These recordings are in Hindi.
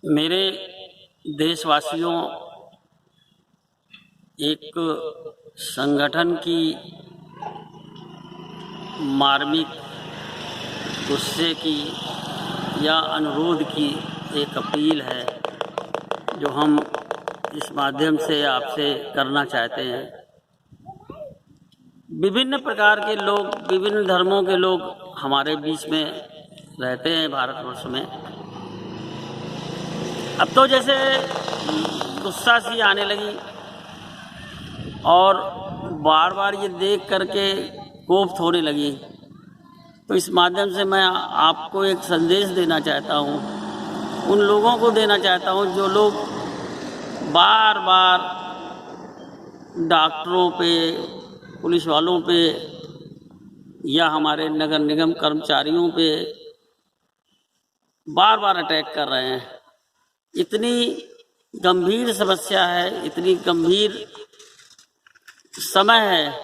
मेरे देशवासियों, एक संगठन की मार्मिक गुस्से की या अनुरोध की एक अपील है जो हम इस माध्यम से आपसे करना चाहते हैं। विभिन्न प्रकार के लोग, विभिन्न धर्मों के लोग हमारे बीच में रहते हैं भारतवर्ष में। अब तो जैसे गुस्सा सी आने लगी और बार बार ये देख करके कोफ्त होने लगी। तो इस माध्यम से मैं आपको एक संदेश देना चाहता हूँ, उन लोगों को देना चाहता हूँ जो लोग बार बार डॉक्टरों पे, पुलिस वालों पे या हमारे नगर निगम कर्मचारियों पे बार बार अटैक कर रहे हैं। इतनी गंभीर समस्या है, इतनी गंभीर समय है,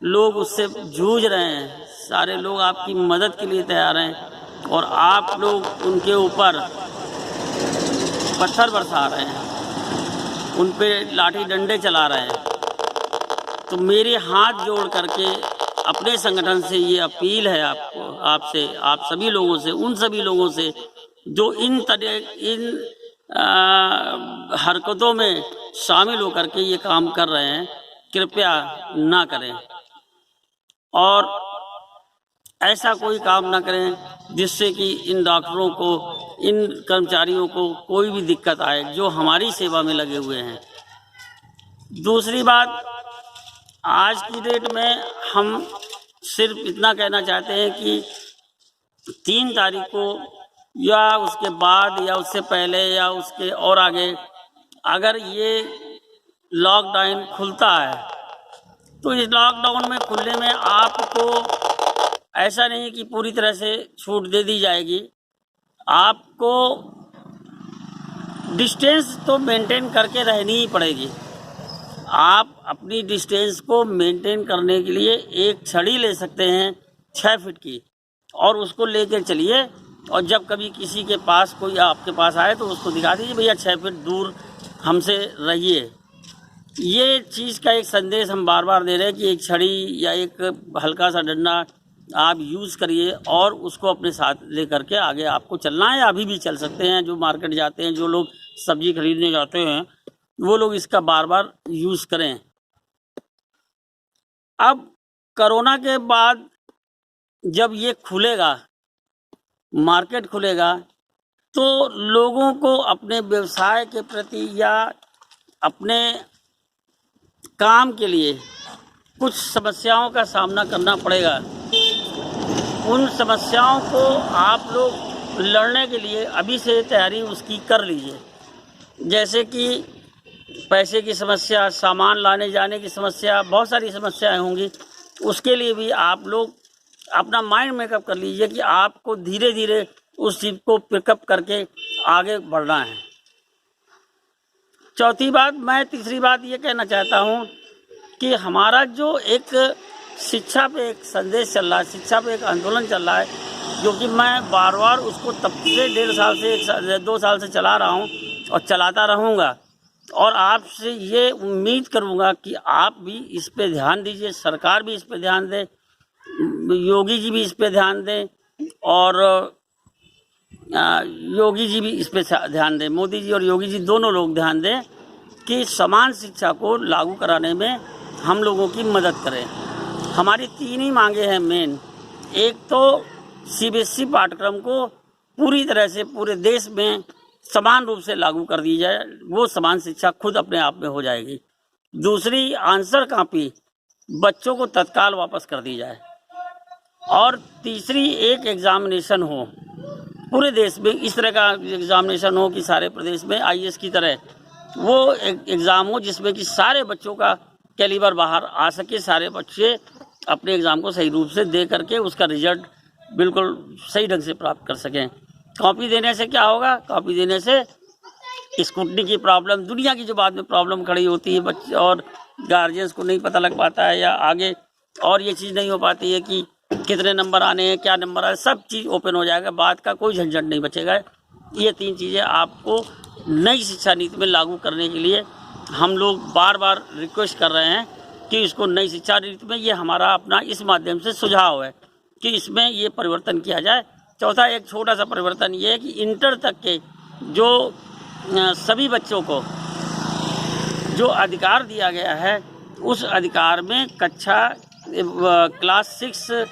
लोग उससे जूझ रहे हैं। सारे लोग आपकी मदद के लिए तैयार हैं और आप लोग उनके ऊपर पत्थर बरसा रहे हैं, उन पे लाठी डंडे चला रहे हैं। तो मेरे हाथ जोड़ करके अपने संगठन से ये अपील है आपको, आपसे, आप सभी लोगों से, उन सभी लोगों से जो इन हरकतों में शामिल होकर के ये काम कर रहे हैं, कृपया ना करें और ऐसा कोई काम ना करें जिससे कि इन डॉक्टरों को, इन कर्मचारियों को कोई भी दिक्कत आए जो हमारी सेवा में लगे हुए हैं। दूसरी बात, आज की डेट में हम सिर्फ इतना कहना चाहते हैं कि 3 तारीख को या उसके बाद या उससे पहले या उसके और आगे अगर ये लॉकडाउन खुलता है तो इस लॉकडाउन में खुलने में आपको ऐसा नहीं कि पूरी तरह से छूट दे दी जाएगी। आपको डिस्टेंस तो मेंटेन करके रहनी ही पड़ेगी। आप अपनी डिस्टेंस को मेंटेन करने के लिए एक छड़ी ले सकते हैं 6 फीट की और उसको लेकर चलिए और जब कभी किसी के पास कोई आपके पास आए तो उसको दिखा दीजिए, भैया 6 फीट दूर हमसे रहिए। ये चीज़ का एक संदेश हम बार बार दे रहे हैं कि एक छड़ी या एक हल्का सा डंडा आप यूज़ करिए और उसको अपने साथ ले करके आगे आपको चलना है। अभी भी चल सकते हैं, जो मार्केट जाते हैं, जो लोग सब्जी खरीदने जाते हैं, वो लोग इसका बार बार यूज़ करें। अब कोरोना के बाद जब ये खुलेगा, मार्केट खुलेगा, तो लोगों को अपने व्यवसाय के प्रति या अपने काम के लिए कुछ समस्याओं का सामना करना पड़ेगा। उन समस्याओं को आप लोग लड़ने के लिए अभी से तैयारी उसकी कर लीजिए। जैसे कि पैसे की समस्या, सामान लाने जाने की समस्या, बहुत सारी समस्याएं होंगी। उसके लिए भी आप लोग अपना माइंड मेकअप कर लीजिए कि आपको धीरे धीरे उस चीज़ को पिकअप करके आगे बढ़ना है। चौथी बात, मैं तीसरी बात ये कहना चाहता हूँ कि हमारा जो एक शिक्षा पे एक संदेश चल रहा है, शिक्षा पे एक आंदोलन चल रहा है, जो कि मैं बार बार उसको तब से 1.5 साल से 2 साल से चला रहा हूँ और चलाता रहूँगा और आपसे ये उम्मीद करूँगा कि आप भी इस पे ध्यान दीजिए, सरकार भी इस पे ध्यान दे, योगी जी भी इस पे ध्यान दें और योगी जी भी इस पे ध्यान दें, मोदी जी और योगी जी दोनों लोग ध्यान दें कि समान शिक्षा को लागू कराने में हम लोगों की मदद करें। हमारी 3 ही मांगे हैं मेन। एक तो सीबीएसई पाठ्यक्रम को पूरी तरह से पूरे देश में समान रूप से लागू कर दी जाए, वो समान शिक्षा खुद अपने आप में हो जाएगी। दूसरी, आंसर कॉपी बच्चों को तत्काल वापस कर दी जाए और तीसरी, एक एग्जामिनेशन हो पूरे देश में, इस तरह का एग्जामिनेशन हो कि सारे प्रदेश में आईएएस की तरह वो एग्ज़ाम हो जिसमें कि सारे बच्चों का कैलिबर बाहर आ सके, सारे बच्चे अपने एग्ज़ाम को सही रूप से दे करके उसका रिजल्ट बिल्कुल सही ढंग से प्राप्त कर सकें। कॉपी देने से क्या होगा? कॉपी देने से स्कूटनी की प्रॉब्लम, दुनिया की जो बाद में प्रॉब्लम खड़ी होती है, बच्चे और गार्जियंस को नहीं पता लग पाता है या आगे और ये चीज़ नहीं हो पाती है कि कितने नंबर आने हैं, क्या नंबर आए, सब चीज़ ओपन हो जाएगा, बात का कोई झंझट नहीं बचेगा। ये 3 चीज़ें आपको नई शिक्षा नीति में लागू करने के लिए हम लोग बार बार रिक्वेस्ट कर रहे हैं कि इसको नई शिक्षा नीति में, ये हमारा अपना इस माध्यम से सुझाव है कि इसमें ये परिवर्तन किया जाए। चौथा एक छोटा सा परिवर्तन ये है कि इंटर तक के जो सभी बच्चों को जो अधिकार दिया गया है, उस अधिकार में क्लास 6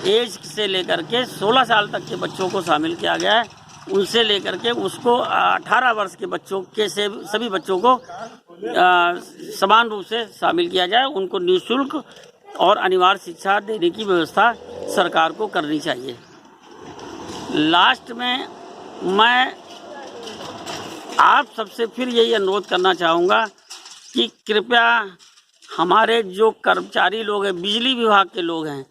एज से लेकर के 16 साल तक के बच्चों को शामिल किया गया है। उनसे लेकर के उसको 18 वर्ष के बच्चों के से सभी बच्चों को समान रूप से शामिल किया जाए। उनको निःशुल्क और अनिवार्य शिक्षा देने की व्यवस्था सरकार को करनी चाहिए। लास्ट में मैं आप सबसे फिर यही अनुरोध करना चाहूँगा कि कृपया हमारे जो कर्मचारी लोग हैं, बिजली विभाग के लोग हैं,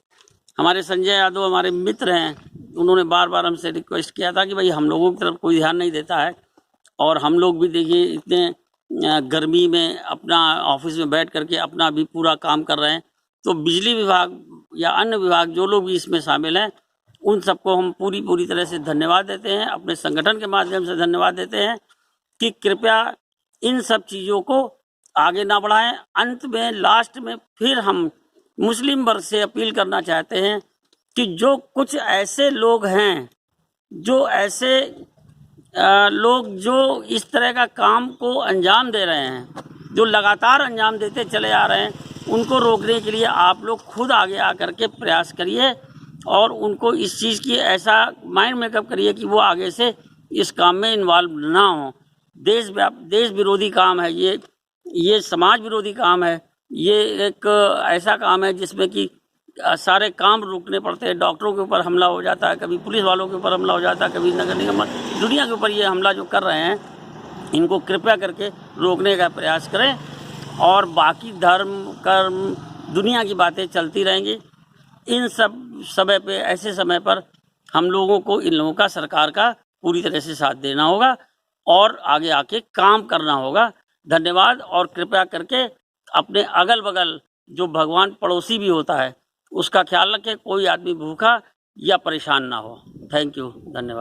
हमारे संजय यादव हमारे मित्र हैं, उन्होंने बार बार हमसे रिक्वेस्ट किया था कि भाई हम लोगों की तरफ कोई ध्यान नहीं देता है और हम लोग भी देखिए इतने गर्मी में अपना ऑफिस में बैठ करके अपना भी पूरा काम कर रहे हैं। तो बिजली विभाग या अन्य विभाग जो लोग भी इसमें शामिल हैं, उन सबको हम पूरी तरह से धन्यवाद देते हैं, अपने संगठन के माध्यम से धन्यवाद देते हैं कि कृपया इन सब चीज़ों को आगे ना बढ़ाएं। अंत में लास्ट में फिर हम मुस्लिम वर्ग से अपील करना चाहते हैं कि जो कुछ ऐसे लोग हैं, जो ऐसे लोग जो इस तरह का काम को अंजाम दे रहे हैं, जो लगातार अंजाम देते चले आ रहे हैं, उनको रोकने के लिए आप लोग खुद आगे आकर के प्रयास करिए और उनको इस चीज़ की ऐसा माइंड मेकअप करिए कि वो आगे से इस काम में इन्वॉल्व ना हो। देश विरोधी काम है ये समाज विरोधी काम है। ये एक ऐसा काम है जिसमें कि सारे काम रोकने पड़ते हैं। डॉक्टरों के ऊपर हमला हो जाता है, कभी पुलिस वालों के ऊपर हमला हो जाता है, कभी नगर निगम, दुनिया के ऊपर ये हमला जो कर रहे हैं, इनको कृपया करके रोकने का प्रयास करें। और बाकी धर्म कर्म दुनिया की बातें चलती रहेंगी। इन सब समय पे, ऐसे समय पर हम लोगों को इन लोगों का, सरकार का पूरी तरह से साथ देना होगा और आगे आके काम करना होगा। धन्यवाद। और कृपया करके अपने अगल बगल जो भगवान पड़ोसी भी होता है उसका ख्याल रखें, कोई आदमी भूखा या परेशान ना हो। थैंक यू, धन्यवाद।